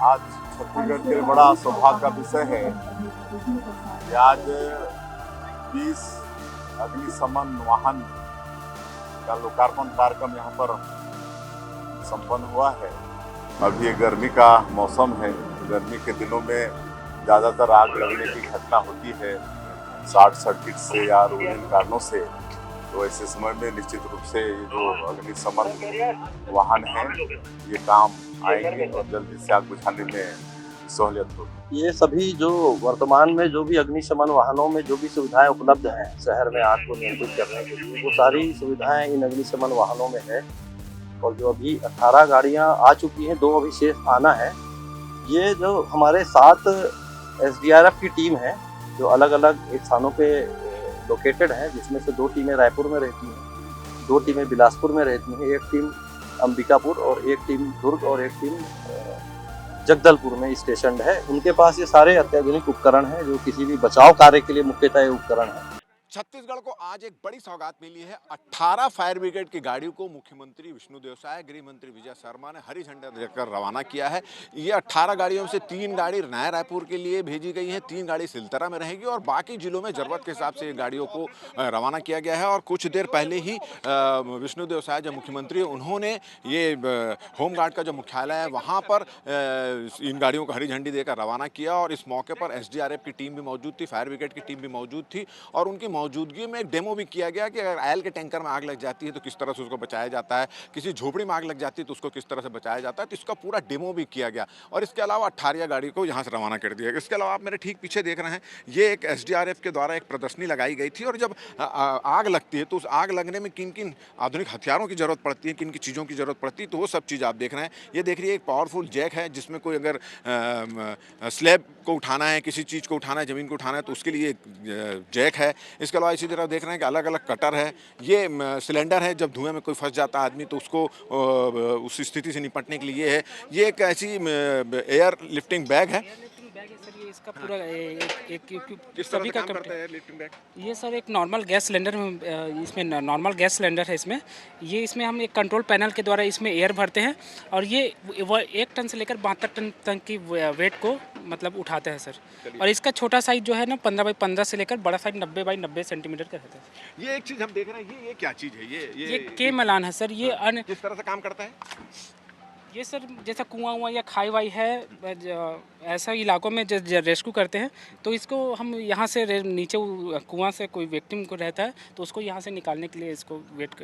आज छत्तीसगढ़ के लिए बड़ा सौभाग्य का विषय है कि आज 20 अग्निशमन वाहन का लोकार्पण कार्यक्रम यहाँ पर संपन्न हुआ है। अभी ये गर्मी का मौसम है। गर्मी के दिनों में ज़्यादातर आग लगने की घटना होती है शॉर्ट सर्किट से या विभिन्न कारणों से। तो ऐसे समय में निश्चित रूप से ये जो अग्निशमन वाहन है ये काम आएंगे और जल्दी से आग बुझाने में सहूलियत होगी। ये सभी जो वर्तमान में जो भी अग्निशमन वाहनों में जो भी सुविधाएं उपलब्ध हैं शहर में आग को नियंत्रित करने के लिए, वो सारी सुविधाएं इन अग्निशमन वाहनों में है। और जो अभी 18 गाड़ियां आ चुकी हैं, 2 अभी शेष आना है। ये जो हमारे 7 SDRF की टीम है जो अलग अलग स्थानों पे लोकेटेड है, जिसमें से 2 टीमें रायपुर में रहती हैं, 2 टीमें बिलासपुर में रहती हैं, 1 टीम अंबिकापुर और 1 टीम दुर्ग और 1 टीम जगदलपुर में स्टेशन है। उनके पास ये सारे अत्याधुनिक उपकरण हैं जो किसी भी बचाव कार्य के लिए मुख्यतः ये उपकरण है। छत्तीसगढ़ को आज एक बड़ी सौगात मिली है। 18 फायर ब्रिगेड की गाड़ियों को मुख्यमंत्री विष्णुदेव साय, गृह मंत्री विजय शर्मा ने हरी झंडा देकर रवाना किया है। ये 18 गाड़ियों से 3 गाड़ी नया रायपुर के लिए भेजी गई हैं, 3 गाड़ी सिलतरा में रहेगी और बाकी जिलों में जरूरत के हिसाब से ये गाड़ियों को रवाना किया गया है। और कुछ देर पहले ही विष्णुदेव साय जब मुख्यमंत्री, उन्होंने ये होमगार्ड का जो मुख्यालय है वहाँ पर इन गाड़ियों को हरी झंडी देकर रवाना किया। और इस मौके पर SDRF की टीम भी मौजूद थी, फायर ब्रिगेड की टीम भी मौजूद थी और उनकी मौजूदगी में एक डेमो भी किया गया कि अगर ऑयल के टैंकर में आग लग जाती है तो किस तरह से उसको बचाया जाता है, किसी झोपड़ी में आग लग जाती है तो उसको किस तरह से बचाया जाता है। तो इसका पूरा डेमो भी किया गया और इसके अलावा 18 गाड़ी को यहाँ से रवाना कर दिया गया। इसके अलावा आप मेरे ठीक पीछे देख रहे हैं, ये एक SDRF के द्वारा एक प्रदर्शनी लगाई गई थी। और जब आग लगती है तो उस आग लगने में किन किन आधुनिक हथियारों की जरूरत पड़ती है, किन की चीज़ों की जरूरत पड़ती है, तो वो सब चीज़ आप देख रहे हैं। ये देख रही है एक पावरफुल जैक है, जिसमें कोई अगर स्लैब को उठाना है, किसी चीज़ को उठाना है, ज़मीन को उठाना है तो उसके लिए जैक है। इसके अलावा इसी तरह देख रहे हैं कि अलग अलग कटर है। ये सिलेंडर है, जब धुएं में कोई फंस जाता है आदमी तो उसको उस स्थिति से निपटने के लिए है। ये एक ऐसी एयर लिफ्टिंग बैग है। सर ये इसका पूरा किस तरह सभी से का काम करता है लिफ्टिंग बैग? ये सर एक नॉर्मल गैस सिलेंडर में, इसमें नॉर्मल गैस सिलेंडर है इसमें। ये इसमें हम एक कंट्रोल पैनल के द्वारा इसमें एयर भरते हैं और ये 1 टन से लेकर 72 टन तक की वेट को मतलब उठाते हैं सर। और इसका छोटा साइज जो है ना 15 बाई 15 से लेकर बड़ा साइज 90 बाई 90 सेंटीमीटर का रहता है। ये एक चीज़ हम देख रहे हैं, ये क्या चीज़ है? ये के मलान है सर। ये किस तरह से काम करता है? ये सर जैसा कुआं हुआ या खाई वाई है, ऐसा इलाकों में रेस्क्यू करते हैं तो इसको हम यहाँ से नीचे कुआं से कोई विक्टिम को रहता है तो उसको यहाँ से निकालने के लिए इसको वेट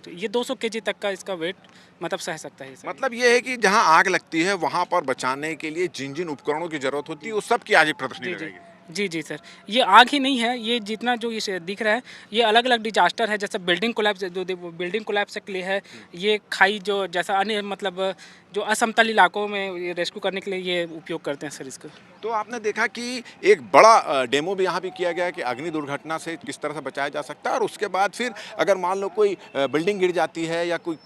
ये 200 kg तक का इसका वेट मतलब सह सकता है। मतलब ये है कि जहाँ आग लगती है वहाँ पर बचाने के लिए जिन जिन उपकरणों की जरूरत होती है वो सब की आज प्रदर्शनी लगाई जी जी सर। ये आग ही नहीं है, ये जितना जो ये दिख रहा है ये अलग अलग डिजास्टर है। जैसे बिल्डिंग कोलैप्स, जो बिल्डिंग कोलैप्स के लिए है। ये खाई जो जैसा अन्य मतलब जो असमतल इलाकों में रेस्क्यू करने के लिए ये उपयोग करते हैं सर इसको। तो आपने देखा कि एक बड़ा डेमो भी यहाँ भी किया गया है कि अग्नि दुर्घटना से किस तरह से बचाया जा सकता है। और उसके बाद फिर अगर मान लो कोई बिल्डिंग गिर जाती है या कोई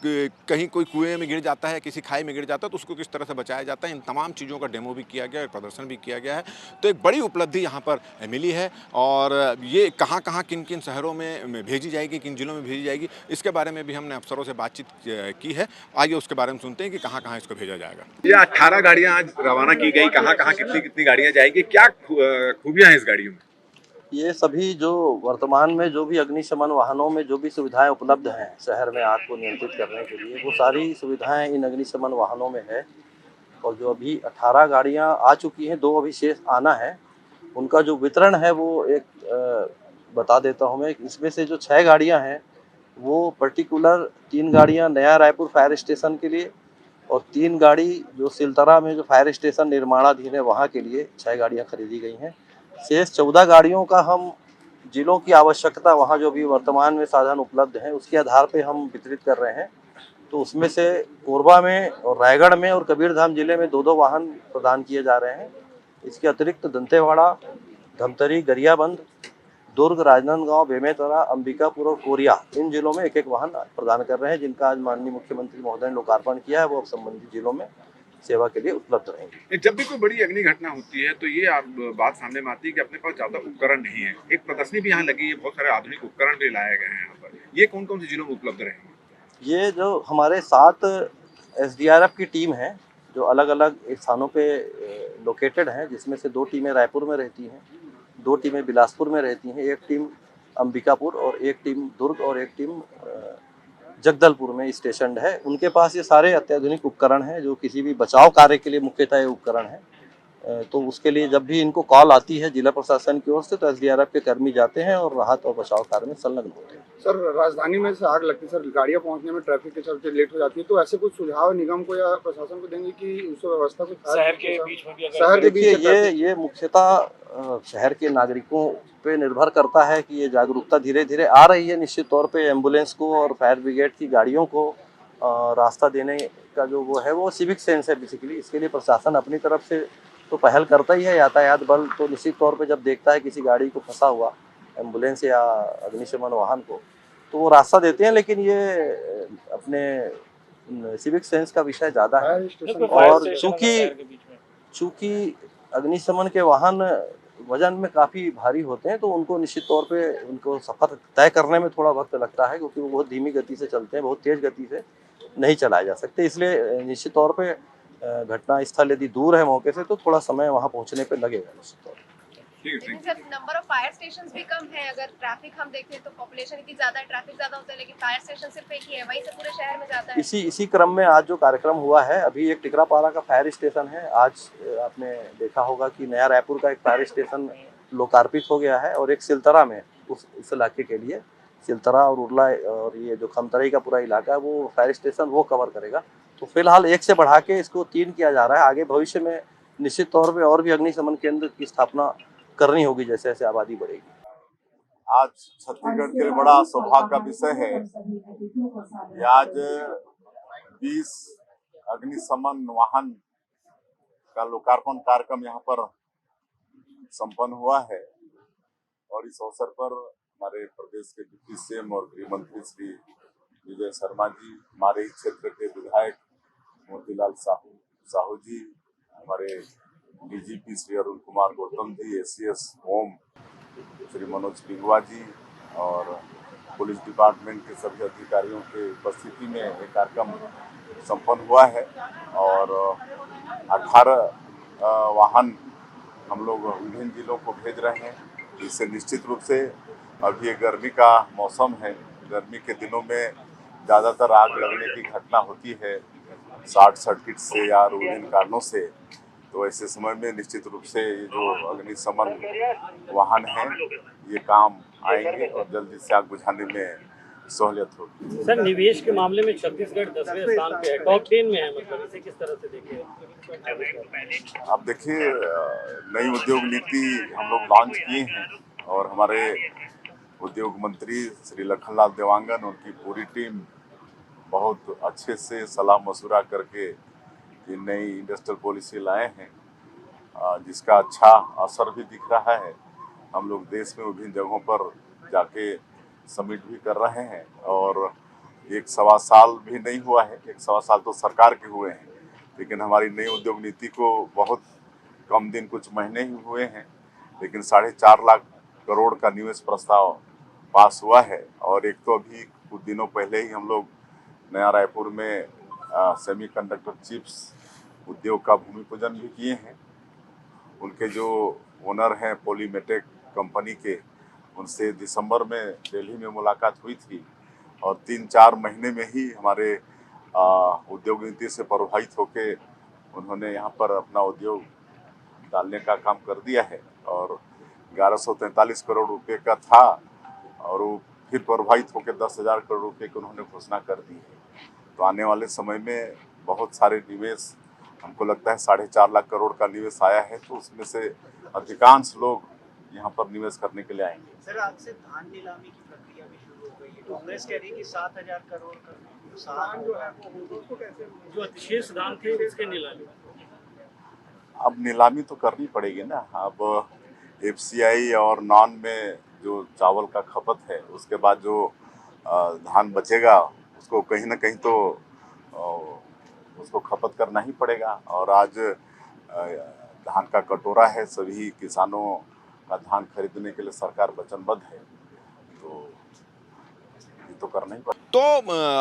कहीं कोई कुएं में गिर जाता है, किसी खाई में गिर जाता है तो उसको किस तरह से बचाया जाता है, इन तमाम चीज़ों का डेमो भी किया गया है, प्रदर्शन भी किया गया है। तो एक बड़ी उपलब्धि यहाँ पर मिली है। और ये कहाँ कहाँ किन किन शहरों में भेजी जाएगी, किन जिलों में भेजी जाएगी, इसके बारे में भी हमने अफसरों से बातचीत की है। आइए उसके बारे में सुनते हैं कि कहाँ कहाँ इसको भेजा जाएगा। ये 18 गाड़ियाँ आज रवाना की गई, कहाँ कहाँ कितनी कितनी गाड़ियाँ जाएगी, क्या खूबियाँ हैं इस गाड़ियों में? ये सभी जो वर्तमान में जो भी अग्निशमन वाहनों में जो भी सुविधाएं उपलब्ध हैं शहर में आग को नियंत्रित करने के लिए, वो सारी सुविधाएं इन अग्निशमन वाहनों में है। और जो अभी 18 गाड़ियां आ चुकी हैं, 2 अभी शेष आना है। उनका जो वितरण है वो एक बता देता हूँ मैं। इसमें से जो 6 गाड़ियाँ हैं वो पर्टिकुलर 3 गाड़ियाँ नया रायपुर फायर स्टेशन के लिए और 3 गाड़ी जो सिलतरा में जो फायर स्टेशन निर्माणाधीन है वहाँ के लिए 6 गाड़ियाँ खरीदी गई हैं। शेष 14 गाड़ियों का हम जिलों की आवश्यकता, वहाँ जो भी वर्तमान में साधन उपलब्ध हैं उसके आधार पे हम वितरित कर रहे हैं। तो उसमें से कोरबा में और रायगढ़ में और कबीरधाम जिले में 2-2 वाहन प्रदान किए जा रहे हैं। इसके अतिरिक्त दंतेवाड़ा, धमतरी, गरियाबंद, दुर्ग, राजनांदगांव, बेमेतरा, अंबिकापुर और कोरिया, इन जिलों में 1-1 वाहन प्रदान कर रहे हैं, जिनका आज माननीय मुख्यमंत्री महोदय ने लोकार्पण किया है। वो अब संबंधित जिलों में सेवा के लिए उपलब्ध रहेंगे। जब भी कोई बड़ी अग्नि घटना होती है तो ये आप बात सामने में आती है कि अपने पास ज़्यादा उपकरण नहीं है। एक प्रदर्शनी भी यहाँ लगी है, बहुत सारे आधुनिक उपकरण भी लाए गए हैं यहाँ पर। ये कौन कौन से जिलों में उपलब्ध रहेंगे? ये जो हमारे 7 SDRF की टीम है जो अलग अलग स्थानों पे लोकेटेड हैं, जिसमें से 2 टीमें रायपुर में रहती हैं, 2 टीमें बिलासपुर में रहती हैं, 1 टीम अंबिकापुर और 1 टीम दुर्ग और 1 टीम जगदलपुर में स्टेशनड है। उनके पास ये सारे अत्याधुनिक उपकरण हैं, जो किसी भी बचाव कार्य के लिए मुख्यतः ये उपकरण हैं। तो उसके लिए जब भी इनको कॉल आती है जिला प्रशासन की ओर से, तो एसडीआरएफ के कर्मी जाते हैं और राहत और बचाव कार्य में संलग्न होते हैं। सर, राजधानी में से आग लगती है सर, गाड़ियां पहुंचने में ट्रैफिक के चलते लेट हो जाती है, तो ऐसे कुछ सुझाव निगम को या प्रशासन को देंगे कि उस व्यवस्था को शहर के बीच में भी अगर शहर के देखिए, बीच ये मुख्यतः शहर के नागरिकों पे निर्भर करता है कि ये जागरूकता धीरे धीरे आ रही है। निश्चित तौर पे एम्बुलेंस को और फायर ब्रिगेड की गाड़ियों को रास्ता देने का जो वो है, वो सिविक सेंस है बेसिकली। इसके लिए प्रशासन अपनी तरफ से तो पहल करता ही है। यातायात बल तो निश्चित तौर पे जब देखता है किसी गाड़ी को फंसा हुआ, एम्बुलेंस या अग्निशमन वाहन को, तो वो रास्ता देते हैं। लेकिन ये अपने सिविक सेंस का विषय ज़्यादा है। और चूँकि अग्निशमन के वाहन वजन में काफ़ी भारी होते हैं, तो उनको निश्चित तौर पे उनको सफ़र तय करने में थोड़ा वक्त लगता है, क्योंकि वो बहुत धीमी गति से चलते हैं, बहुत तेज़ गति से नहीं चलाए जा सकते। इसलिए निश्चित तौर पे घटना स्थल यदि दूर है मौके से, तो थोड़ा समय वहाँ पहुँचने पे लगेगा निश्चित तौर पे। लेकिन sir, number of fire stations भी कम है। अगर ट्रैफिक हम देखें तो पॉपुलेशन इतनी ज्यादा है, ट्रैफिक ज्यादा होता है, लेकिन फायर स्टेशन सिर्फ एक ही है, वहीं से पूरे शहर में जाता है। इसी क्रम में आज जो कार्यक्रम हुआ है, अभी एक टिकरापारा का फायर स्टेशन है। आज आपने देखा होगा कि नया रायपुर का एक फायर स्टेशन लोकार्पित हो गया है, और एक सिलतरा में उस इलाके के लिए, सिलतरा और उरला और ये जो खमतराई का पूरा इलाका है, वो फायर स्टेशन वो कवर करेगा। तो फिलहाल 1 से बढ़ा के इसको 3 किया जा रहा है। आगे भविष्य में निश्चित तौर पे और भी अग्निशमन केंद्र की स्थापना करनी होगी जैसे जैसे आबादी बढ़ेगी। आज छत्तीसगढ़ के लिए बड़ा सौभाग्य का विषय है कि आज 20 अग्निशमन वाहन का लोकार्पण कार्यक्रम यहाँ पर संपन्न हुआ है। और इस अवसर पर हमारे प्रदेश के डिप्टी सीएम और गृह मंत्री श्री विजय शर्मा जी, हमारे इस क्षेत्र के विधायक मोतीलाल साहू जी, हमारे DGP Shri Arun Kumar Gautam ji, ACS home Shri Manoj पिंगवा जी और पुलिस डिपार्टमेंट के सभी अधिकारियों के उपस्थिति में ये कार्यक्रम संपन्न हुआ है। और 18 वाहन हम लोग विभिन्न जिलों को भेज रहे हैं। इससे निश्चित रूप से अभी गर्मी का मौसम है, गर्मी के दिनों में ज़्यादातर आग लगने की घटना होती है शॉर्ट सर्किट से या विभिन्न कारणों से। तो ऐसे समय में निश्चित रूप से ये जो अग्निशमन वाहन हैं, ये काम आएंगे और जल्दी से आग बुझाने में सहूलियत होगी। सर, निवेश के मामले में छत्तीसगढ़ 10वें स्थान पे है, टॉप 10 में है, मतलब इसे किस तरह से देखें? अब देखिए, नई उद्योग नीति हम लोग लॉन्च किए हैं और हमारे उद्योग मंत्री श्री लखनलाल देवांगन, उनकी पूरी टीम बहुत अच्छे से सलाह मशुरा करके ये नई इंडस्ट्रियल पॉलिसी लाए हैं, जिसका अच्छा असर भी दिख रहा है। हम लोग देश में विभिन्न जगहों पर जाके समिट भी कर रहे हैं और 1-1.25 साल भी नहीं हुआ है, 1-1.25 साल तो सरकार के हुए हैं, लेकिन हमारी नई उद्योग नीति को बहुत कम दिन, कुछ महीने ही हुए हैं, लेकिन 4.5 लाख करोड़ का निवेश प्रस्ताव पास हुआ है। और एक तो अभी कुछ दिनों पहले ही हम लोग नया रायपुर में सेमीकंडक्टर चिप्स उद्योग का भूमि पूजन भी किए हैं। उनके जो ओनर हैं पॉलीमेटेक कंपनी के, उनसे दिसंबर में दिल्ली में मुलाकात हुई थी और 3-4 महीने में ही हमारे उद्योग नीति से प्रभावित होकर उन्होंने यहाँ पर अपना उद्योग डालने का काम कर दिया है। और 1143 करोड़ रुपए का था और वो फिर प्रभावित होकर 10,000 करोड़ रुपए की उन्होंने घोषणा कर दी है। तो आने वाले समय में बहुत सारे निवेश, हमको लगता है 4.5 लाख करोड़ का निवेश आया है, तो उसमें से अधिकांश लोग यहाँ पर निवेश करने के लिए आएंगे। सर, आज से धान नीलामी की प्रक्रिया भी शुरू हो गई है। कांग्रेस कह रही है कि 7,000 करोड़ का धान जो है वो कैसे, जो शेष धान थे उसके नीलामी, अब नीलामी तो करनी पड़ेगी ना। अब एफसीआई और नॉन में जो चावल का खपत है, उसके बाद जो धान बचेगा उसको कहीं ना कहीं तो उसको खपत करना ही पड़ेगा। और आज धान का कटोरा है, सभी किसानों का धान खरीदने के लिए सरकार वचनबद्ध है। तो तो करना ही पड़ेगा। तो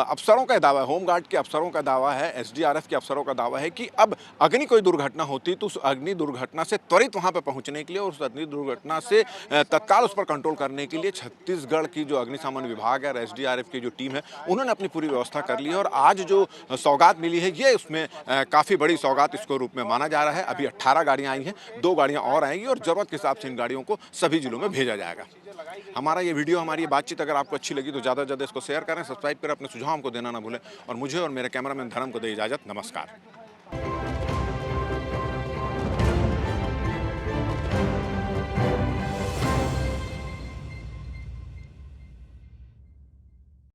अफसरों का दावा है, होमगार्ड के अफसरों का दावा है, एसडीआरएफ के अफसरों का दावा है कि अब अग्नि कोई दुर्घटना होती तो उस अग्नि दुर्घटना से त्वरित वहां पर पहुंचने के लिए और उस अग्नि दुर्घटना से तत्काल उस पर कंट्रोल करने के लिए छत्तीसगढ़ की जो अग्निशमन विभाग है और एसडीआरएफ की जो टीम है उन्होंने अपनी पूरी व्यवस्था कर ली है। और आज जो सौगात मिली है ये उसमें काफ़ी बड़ी सौगात इसको रूप में माना जा रहा है। अभी 18 गाड़ियाँ आई हैं, 2 गाड़ियाँ और आएंगी और ज़रूरत के हिसाब से इन गाड़ियों को सभी जिलों में भेजा जाएगा। हमारा ये वीडियो, हमारी ये बातचीत अगर आपको अच्छी लगी तो ज़्यादा से ज़्यादा इसको शेयर करें, सब्सक्राइब करें, अपने सुझाव हमको देना ना भूलें और मुझे और मेरे कैमरामैन धर्म को दे इजाज़त। नमस्कार।